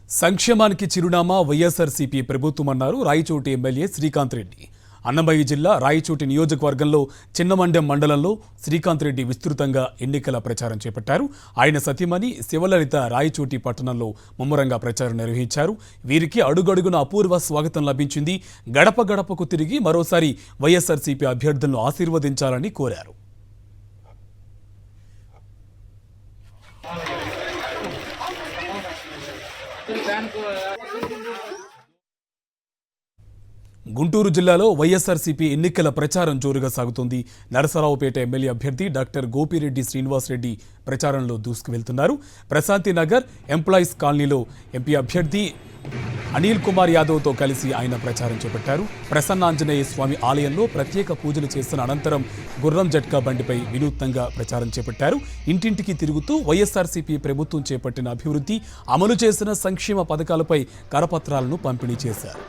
సంక్షేమానికి చిరునామా వైఎస్ఆర్సీపీ ప్రభుత్వమన్నారు రాయచోటి ఎమ్మెల్యే శ్రీకాంత్ రెడ్డి. అన్నమయ్య జిల్లా రాయచోటి నియోజకవర్గంలో చిన్నమండెం మండలంలో శ్రీకాంత్ రెడ్డి విస్తృతంగా ఎన్నికల ప్రచారం చేపట్టారు. ఆయన సతీమణి శివలలిత రాయచోటి పట్టణంలో ముమ్మరంగా ప్రచారం నిర్వహించారు. వీరికి అడుగడుగున అపూర్వ స్వాగతం లభించింది. గడప గడపకు తిరిగి మరోసారి వైఎస్ఆర్సీపీ అభ్యర్థులను ఆశీర్వదించాలని కోరారు. గుంటూరు జిల్లాలో వైఎస్ఆర్సీపీ ఎన్నికల ప్రచారం జోరుగా సాగుతోంది. నరసరావుపేట ఎమ్మెల్యే అభ్యర్థి డాక్టర్ గోపిరెడ్డి శ్రీనివాసరెడ్డి ప్రచారంలో దూసుకువెళ్తున్నారు. ప్రశాంతి నగర్ ఎంప్లాయీస్ కాలనీలో ఎంపీ అభ్యర్థి అనిల్ కుమార్ యాదవ్తో కలిసి ఆయన ప్రచారం చేపట్టారు. ప్రసన్నాంజనేయ స్వామి ఆలయంలో ప్రత్యేక పూజలు చేసిన అనంతరం గుర్రం జట్కా బండిపై వినూత్నంగా ప్రచారం చేపట్టారు. ఇంటింటికి తిరుగుతూ వైఎస్ఆర్సీపీ ప్రభుత్వం చేపట్టిన అభివృద్ధి, అమలు చేసిన సంక్షేమ పథకాలపై కరపత్రాలను పంపిణీ చేశారు.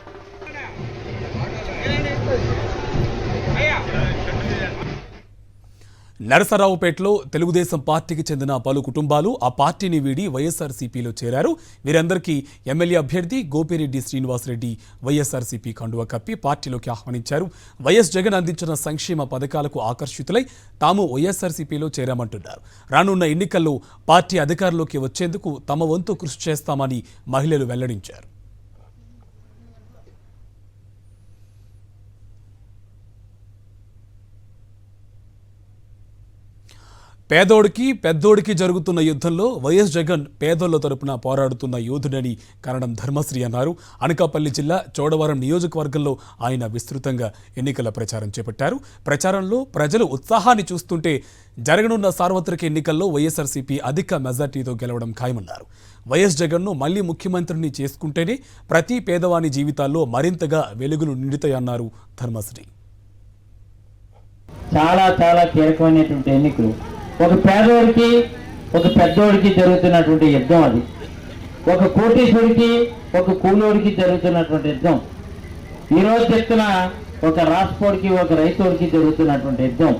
నరసరావుపేటలో తెలుగుదేశం పార్టీకి చెందిన పలు కుటుంబాలు ఆ పార్టీని వీడి వైఎస్ఆర్సీపీలో చేరారు. వీరందరికీ ఎమ్మెల్యే అభ్యర్థి గోపిరెడ్డి శ్రీనివాసరెడ్డి వైఎస్ఆర్సీపీ కండువా కప్పి పార్టీలోకి ఆహ్వానించారు. వైఎస్ జగన్ అందించిన సంక్షేమ పథకాలకు ఆకర్షితులై తాము వైఎస్ఆర్సీపీలో చేరామంటున్నారు. రానున్న ఎన్నికల్లో పార్టీ అధికారంలోకి వచ్చేందుకు తమ వంతు కృషి చేస్తామని మహిళలు వెల్లడించారు. పేదోడికి పెద్దోడికి జరుగుతున్న యుద్ధంలో వైఎస్ జగన్ పేదోళ్ల తరపున పోరాడుతున్న యోధుడని కరణం ధర్మశ్రీ అన్నారు. అనకాపల్లి జిల్లా చోడవరం నియోజకవర్గంలో ఆయన విస్తృతంగా ఎన్నికల ప్రచారం చేపట్టారు. ప్రచారంలో ప్రజలు ఉత్సాహాన్ని చూస్తుంటే జరగనున్న సార్వత్రిక ఎన్నికల్లో వైఎస్ఆర్సీపీ అధిక మెజార్టీతో గెలవడం ఖాయమన్నారు. వైఎస్ జగన్ను మళ్లీ ముఖ్యమంత్రిని చేసుకుంటేనే ప్రతి పేదవాని జీవితాల్లో మరింతగా వెలుగులు నిండుతాయన్నారు ధర్మశ్రీ. చాలా చాలా కీలకమైనటువంటి ఎన్నికలు. ఒక పేదోడికి ఒక పెద్దోడికి జరుగుతున్నటువంటి యుద్ధం అది. ఒక కోటీశ్వరికి ఒక కూలోడికి జరుగుతున్నటువంటి యుద్ధం. ఈరోజు చెప్తున్న ఒక రాష్ట్రోడికి ఒక రైతుడికి జరుగుతున్నటువంటి యుద్ధం.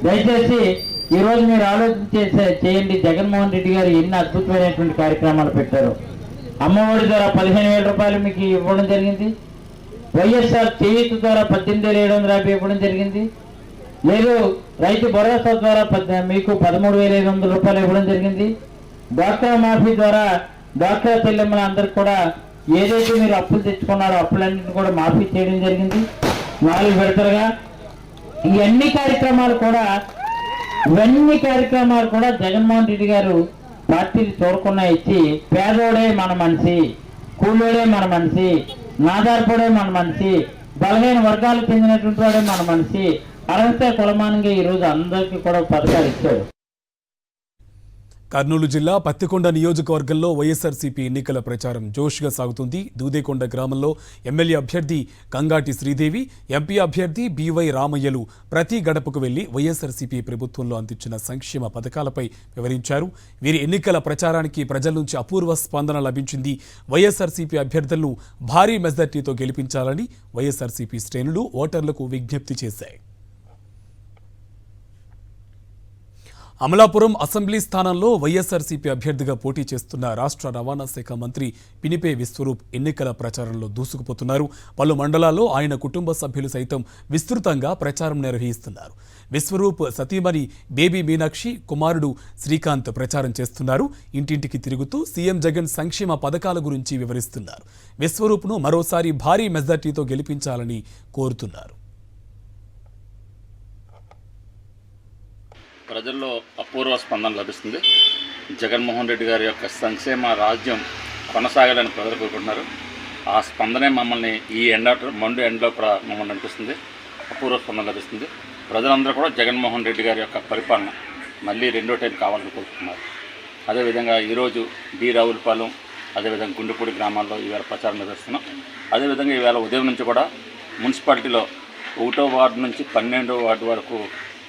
దయచేసి ఈరోజు మీరు ఆలోచన చేయండి. జగన్మోహన్ రెడ్డి గారు ఎన్ని అద్భుతమైనటువంటి కార్యక్రమాలు పెట్టారు. అమ్మఒడి ద్వారా 15,000 రూపాయలు మీకు ఇవ్వడం జరిగింది. వైఎస్ఆర్ చేయూత ద్వారా 18,750 ఇవ్వడం జరిగింది. లేదు రైతు భరోసా ద్వారా మీకు 13,500 రూపాయలు ఇవ్వడం జరిగింది. డాక్టర్ మాఫీ ద్వారా డాక్టర్ చెల్లెమ్మల అందరికి కూడా ఏదైతే మీరు అప్పులు తెచ్చుకున్నారో అప్పులన్నింటినీ కూడా మాఫీ చేయడం జరిగింది 4 విడతలుగా. ఇవన్నీ కార్యక్రమాలు కూడా జగన్మోహన్ రెడ్డి గారు పార్టీలు చూడకుండా ఇచ్చి పేదోడే మన మనిషి, కూలోడే మన మనిషి, నాదార్పడే మన మనిషి, బలహీన వర్గాలకు చెందినటువంటి వాడే మన మనిషి, అర్హత కులమానంగా ఈరోజు అందరికీ కూడా పథకాలు ఇచ్చాడు. కర్నూలు జిల్లా పత్తికొండ నియోజకవర్గంలో వైఎస్ఆర్సీపీ ఎన్నికల ప్రచారం జోష్గా సాగుతుంది. దూదేకొండ గ్రామంలో ఎమ్మెల్యే అభ్యర్థి కంగాటి శ్రీదేవి, ఎంపీ అభ్యర్థి బివై రామయ్యలు ప్రతి గడపకు వెళ్లి వైఎస్ఆర్సీపీ ప్రభుత్వంలో అందించిన సంక్షేమ పథకాలపై వివరించారు. వీరి ఎన్నికల ప్రచారానికి ప్రజల నుంచి అపూర్వ స్పందన లభించింది. వైఎస్ఆర్సీపీ అభ్యర్థులను భారీ మెజార్టీతో గెలిపించాలని వైఎస్ఆర్సీపీ శ్రేణులు ఓటర్లకు విజ్ఞప్తి చేశాయి. అమలాపురం అసెంబ్లీ స్థానంలో వైఎస్ఆర్సీపీ అభ్యర్థిగా పోటీ చేస్తున్న రాష్ట్ర రవాణా శాఖ మంత్రి పినిపే విశ్వరూప్ ఎన్నికల ప్రచారంలో దూసుకుపోతున్నారు. పలు మండలాల్లో ఆయన కుటుంబ సభ్యులు సైతం విస్తృతంగా ప్రచారం నిర్వహిస్తున్నారు. విశ్వరూప్ సతీమణి బేబీ మీనాక్షి, కుమారుడు శ్రీకాంత్ ప్రచారం చేస్తున్నారు. ఇంటింటికి తిరుగుతూ సీఎం జగన్ సంక్షేమ పథకాల గురించి వివరిస్తున్నారు. విశ్వరూప్ను మరోసారి భారీ మెజార్టీతో గెలిపించాలని కోరుతున్నారు. ప్రజల్లో అపూర్వ స్పందన లభిస్తుంది. జగన్మోహన్ రెడ్డి గారి యొక్క సంక్షేమ రాజ్యం కొనసాగాలని ప్రజలు కోరుకుంటున్నారు. ఆ స్పందనే మమ్మల్ని ఈ మండు ఎండలో కూడా మమ్మల్ని అనిపిస్తుంది. అపూర్వ స్పందన లభిస్తుంది. ప్రజలందరూ కూడా జగన్మోహన్ రెడ్డి గారి యొక్క పరిపాలన మళ్ళీ రెండో టైం కావాలని కోరుకుంటున్నారు. అదేవిధంగా ఈరోజు డి రావులపాలెం, అదేవిధంగా గుండెపూడి గ్రామాల్లో ఈవేళ ప్రచారం నిర్వహిస్తున్నాం. అదేవిధంగా ఈవేళ ఉదయం నుంచి కూడా మున్సిపాలిటీలో 1వ వార్డు నుంచి 12వ వార్డు వరకు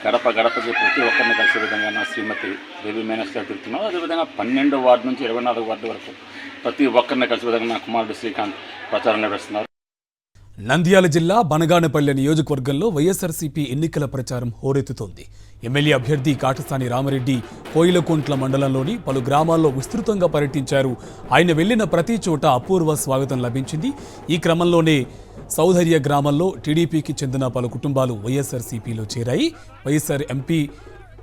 గడప గడపకి ప్రతి ఒక్కరిని కలిసే విధంగా నా శ్రీమతి బేబీ మీనాక్షి తిరుగుతున్నాం. అదేవిధంగా 12వ వార్డు నుంచి 24వ వార్డు వరకు ప్రతి ఒక్కరిని కలిసే విధంగా నా కుమారుడు శ్రీకాంత్ ప్రచారం నిర్వహిస్తున్నారు. నంద్యాల జిల్లా బనగానపల్లె నియోజకవర్గంలో వైఎస్ఆర్సీపీ ఎన్నికల ప్రచారం హోరెత్తుతోంది. ఎమ్మెల్యే అభ్యర్థి కాటసాని రామరెడ్డి కోయిలకుంట్ల మండలంలోని పలు గ్రామాల్లో విస్తృతంగా పర్యటించారు. ఆయన వెళ్లిన ప్రతి చోట అపూర్వ స్వాగతం లభించింది. ఈ క్రమంలోనే సౌధర్య గ్రామంలో టీడీపీకి చెందిన పలు కుటుంబాలు వైఎస్ఆర్సీపీలో చేరాయి. వైఎస్ఆర్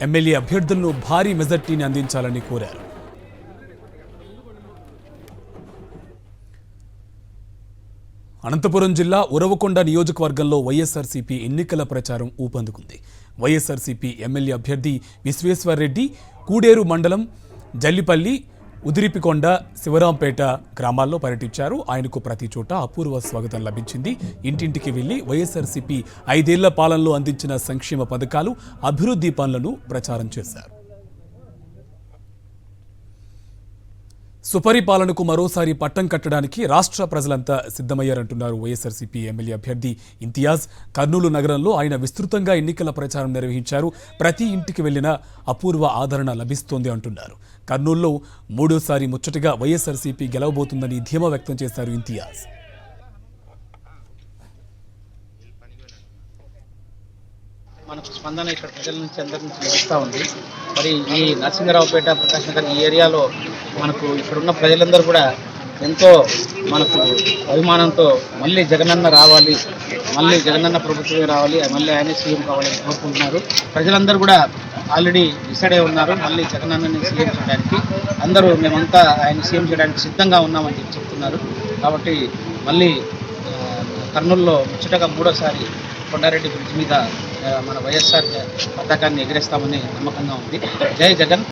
ఎమ్మెల్యే అభ్యర్థులను భారీ మెజార్టీని అందించాలని కోరారు. అనంతపురం జిల్లా ఉరవకొండ నియోజకవర్గంలో వైఎస్ఆర్సీపీ ఎన్నికల ప్రచారం ఊపందుకుంది. వైఎస్ఆర్సీపీ ఎమ్మెల్యే అభ్యర్థి విశ్వేశ్వర్రెడ్డి కూడేరు మండలం జల్లిపల్లి, ఉదిరిపికొండ, శివరాంపేట గ్రామాల్లో పర్యటించారు. ఆయనకు ప్రతి చోట అపూర్వ స్వాగతం లభించింది. ఇంటింటికి వెళ్లి వైఎస్ఆర్సీపీ 5 ఏళ్ల పాలనలో అందించిన సంక్షేమ పథకాలు, అభివృద్ధి పనులను ప్రచారం చేశారు. సుపరిపాలనకు మరోసారి పట్టం కట్టడానికి రాష్ట్ర ప్రజలంతా సిద్ధమయ్యారంటున్నారు వైఎస్ఆర్సీపీ ఎమ్మెల్యే అభ్యర్థి ఇంతియాజ్. కర్నూలు నగరంలో ఆయన విస్తృతంగా ఎన్నికల ప్రచారం నిర్వహించారు. ప్రతి ఇంటికి వెళ్లినా అపూర్వ ఆదరణ లభిస్తోంది అంటున్నారు. కర్నూలులో 3వ ముచ్చటగా వైఎస్ఆర్సీపీ గెలవబోతుందని ధీమా వ్యక్తం చేశారు ఇంతియాజ్. మనకు స్పందన ఇక్కడ ప్రజల నుంచి అందరి నుంచి లభిస్తూ ఉంది. మరి ఈ నరసింగరావుపేట, ప్రకాష్ నగర్ ఈ ఏరియాలో మనకు ఇక్కడున్న ప్రజలందరూ కూడా ఎంతో మనకు అభిమానంతో మళ్ళీ జగనన్న రావాలి, మళ్ళీ జగనన్న ప్రభుత్వమే రావాలి, మళ్ళీ ఆయనే సీఎం కావాలని కోరుకుంటున్నారు. ప్రజలందరూ కూడా ఆల్రెడీ డిసైడ్ అయి ఉన్నారు మళ్ళీ జగనన్నని సీఎం చేయడానికి. అందరూ మేమంతా ఆయన సీఎం చేయడానికి సిద్ధంగా ఉన్నామని చెప్తున్నారు. కాబట్టి మళ్ళీ కర్నూలులో ముచ్చటగా 3వసారి కొండారెడ్డి బ్రిడ్జ్ మీద మన వైఎస్ఆర్ పతాకాన్ని ఎగరేస్తామని నమ్మకంగా ఉంది. జై జగన్.